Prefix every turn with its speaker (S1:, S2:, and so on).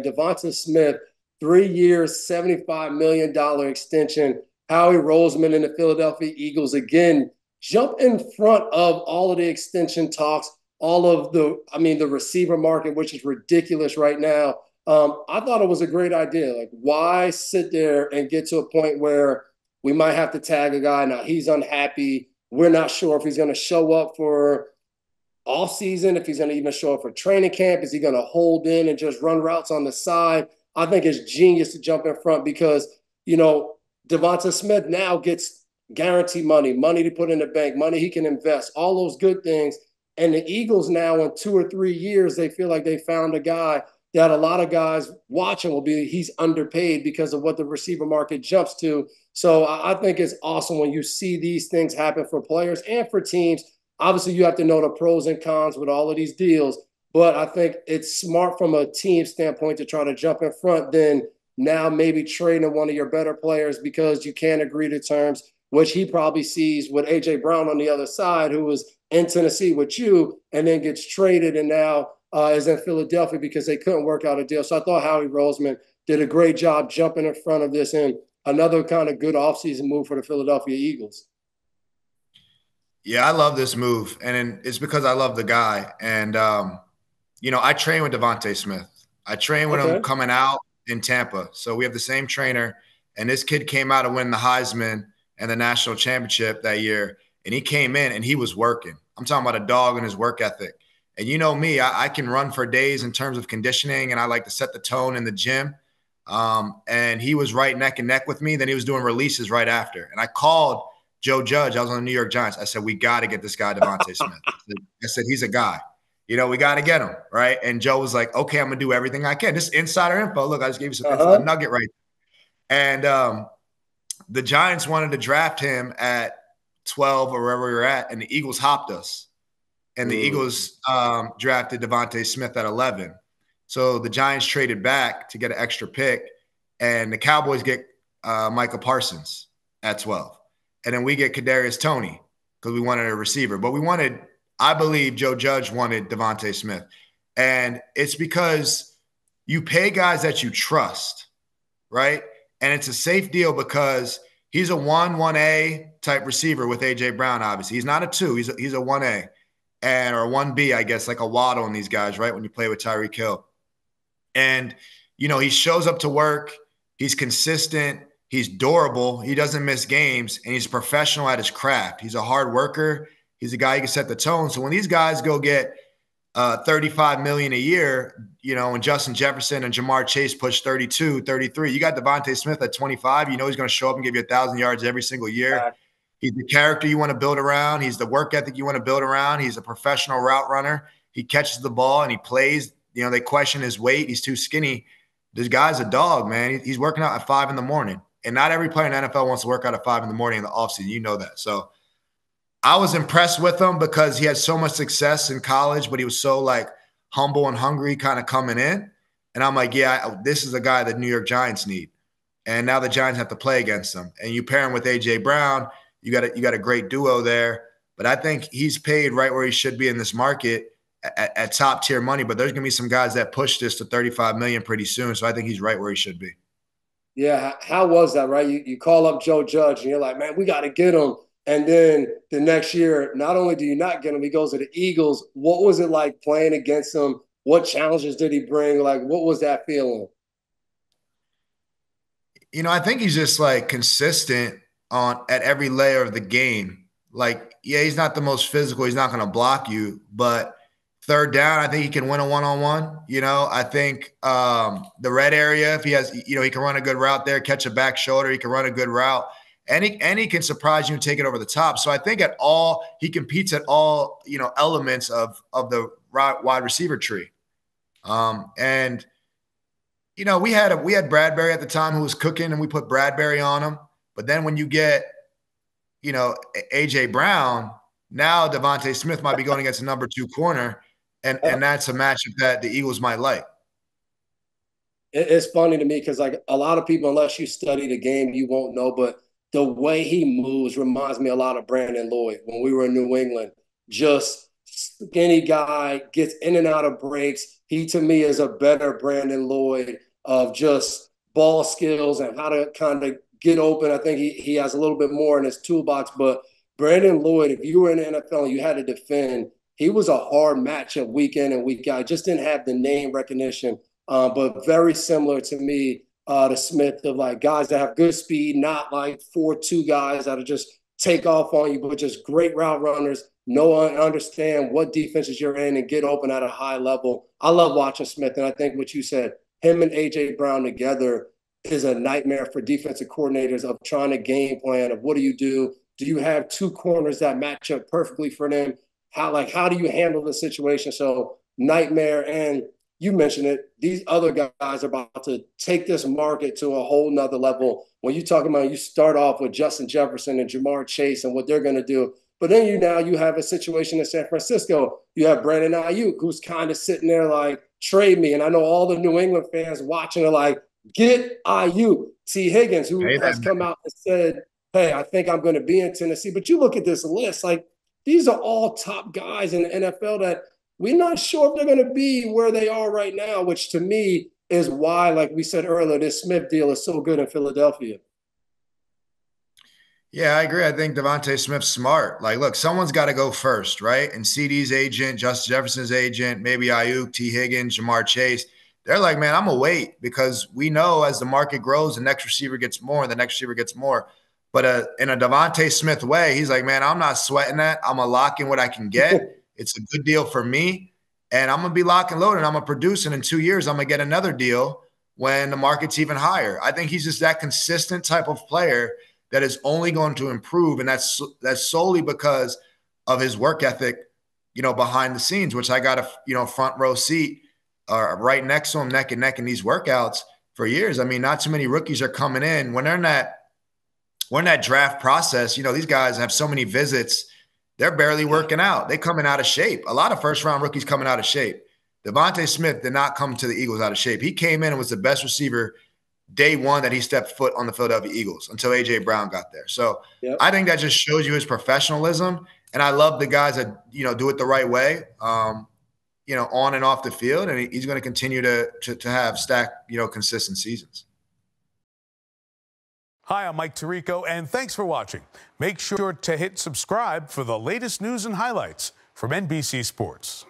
S1: DeVonta Smith, 3 years, $75 million extension. Howie Roseman and the Philadelphia Eagles, again, jump in front of all of the extension talks, all of the receiver market, which is ridiculous right now. I thought it was a great idea. Like, why sit there and get to a point where we might have to tag a guy? Now, he's unhappy. We're not sure if he's going to show up for off season, if he's going to even show up for training camp. Is he going to hold in and just run routes on the side? I think it's genius to jump in front because, DeVonta Smith now gets guarantee money to put in the bank, money he can invest, all those good things. And the Eagles now, in 2 or 3 years, they feel like they found a guy that a lot of guys watching will be, he's underpaid because of what the receiver market jumps to. So I think it's awesome when you see these things happen for players and for teams. Obviously, you have to know the pros and cons with all of these deals, but I think it's smart from a team standpoint to try to jump in front than now maybe trading one of your better players because you can't agree to terms, which he probably sees with A.J. Brown on the other side, who was in Tennessee with you and then gets traded and now is in Philadelphia because they couldn't work out a deal. So I thought Howie Roseman did a great job jumping in front of this, and another kind of good offseason move for the Philadelphia Eagles.
S2: Yeah, I love this move, and it's because I love the guy. And, I train with DeVonta Smith. I train with him coming out in Tampa. So we have the same trainer, and this kid came out to win the Heisman and the national championship that year, and he came in and he was working. I'm talking about a dog and his work ethic. And you know me, I can run for days in terms of conditioning, and I like to set the tone in the gym. And he was right neck and neck with me. Then he was doing releases right after. And I called Joe Judge. I was on the New York Giants. I said, we got to get this guy, DeVonta Smith. I said, he's a guy. We got to get him, right? And Joe was like, okay, I'm going to do everything I can. This insider info. Look, I just gave you a nugget right there. And the Giants wanted to draft him at 12 or wherever we were at, and the Eagles hopped us. And the Eagles drafted DeVonta Smith at 11. So the Giants traded back to get an extra pick, and the Cowboys get Micah Parsons at 12. And then we get Kadarius Toney because we wanted a receiver. But I believe Joe Judge wanted DeVonta Smith. And it's because you pay guys that you trust, right? And it's a safe deal because he's a 1A type receiver with A.J. Brown, obviously. He's not a 2. He's a 1A. Or a 1B, I guess, like a Waddle in these guys, right, when you play with Tirico. And, he shows up to work. He's consistent. He's durable. He doesn't miss games. And he's a professional at his craft. He's a hard worker. He's a guy who can set the tone. So when these guys go get $35 million a year, and Justin Jefferson and Jamar Chase push 32, 33, you got DeVonta Smith at 25. He's going to show up and give you 1,000 yards every single year. He's the character you want to build around. He's the work ethic you want to build around. He's a professional route runner. He catches the ball and he plays. They question his weight. He's too skinny. This guy's a dog, man. He's working out at 5 a.m. And not every player in the NFL wants to work out at 5 a.m. in the offseason. You know that. So I was impressed with him because he had so much success in college, but he was so humble and hungry kind of coming in. And I'm like, yeah, this is a guy that New York Giants need. And now the Giants have to play against him. And you pair him with A.J. Brown. You got a great duo there, but I think he's paid right where he should be in this market at top tier money. But there's gonna be some guys that push this to $35 million pretty soon, so I think he's right where he should be.
S1: Yeah, how was that, right? You call up Joe Judge and you're like, man, we got to get him. And then the next year, not only do you not get him, he goes to the Eagles. What was it like playing against him? What challenges did he bring? What was that feeling?
S2: I think he's just consistent at every layer of the game. He's not the most physical. He's not going to block you, but third down, I think he can win a one-on-one. I think the red area, if he has, he can run a good route there, catch a back shoulder. He can run a good route, and he can surprise you and take it over the top. So I think he competes at all, elements of the wide receiver tree. And we had Bradbury at the time who was cooking, and we put Bradbury on him. But then when you get, A.J. Brown, now DeVonta Smith might be going against a number 2 corner, and that's a matchup that the Eagles might like.
S1: It's funny to me because a lot of people, unless you study the game, you won't know. But the way he moves reminds me a lot of Brandon Lloyd when we were in New England. Just skinny guy, gets in and out of breaks. He, to me, is a better Brandon Lloyd of just ball skills and how to kind of get open. I think he has a little bit more in his toolbox. But Brandon Lloyd, if you were in the NFL and you had to defend, he was a hard matchup week in and week out. Just didn't have the name recognition, but very similar to me to Smith, of like guys that have good speed, not like 4-2 guys that'll just take off on you, but just great route runners, know and understand what defenses you're in and get open at a high level. I love watching Smith, and I think what you said, him and A.J. Brown together is a nightmare for defensive coordinators of trying to game plan of what do you do? Do you have two corners that match up perfectly for them? How do you handle the situation? So nightmare. And you mentioned it, these other guys are about to take this market to a whole nother level. When you talk about, you start off with Justin Jefferson and Jamar Chase and what they're going to do. But then you have a situation in San Francisco. You have Brandon Ayuk, who's kind of sitting there like, trade me. And I know all the New England fans watching are like, get Ayuk. T. Higgins, who has come out and said, hey, I think I'm going to be in Tennessee. But you look at this list, like these are all top guys in the NFL that we're not sure if they're going to be where they are right now, which to me is why, like we said earlier, this Smith deal is so good in Philadelphia.
S2: Yeah, I agree. I think DeVonta Smith's smart. Like, look, someone's got to go first, right? And CD's agent, Justin Jefferson's agent, maybe Ayuk, T. Higgins, Jamar Chase, they're like, man, I'm going to wait because we know as the market grows, the next receiver gets more and the next receiver gets more. But in a DeVonta Smith way, he's like, man, I'm not sweating that. I'm going to lock in what I can get. It's a good deal for me. And I'm going to be lock and loaded. I'm going to produce. And in 2 years, I'm going to get another deal when the market's even higher. I think he's just that consistent type of player that is only going to improve. And that's solely because of his work ethic, behind the scenes, which I got a, front row seat right next to him, neck and neck in these workouts for years. I mean, not too many rookies are coming in when they're in that draft process. These guys have so many visits. They're barely working out. They coming out of shape. A lot of first-round rookies coming out of shape. DeVonta Smith did not come to the Eagles out of shape. He came in and was the best receiver day one that he stepped foot on the Philadelphia Eagles until A.J. Brown got there. So I think that just shows you his professionalism. And I love the guys that, do it the right way, on and off the field. And he's going to continue to have stacked, consistent seasons.
S3: Hi, I'm Mike Tirico, and thanks for watching. Make sure to hit subscribe for the latest news and highlights from NBC Sports.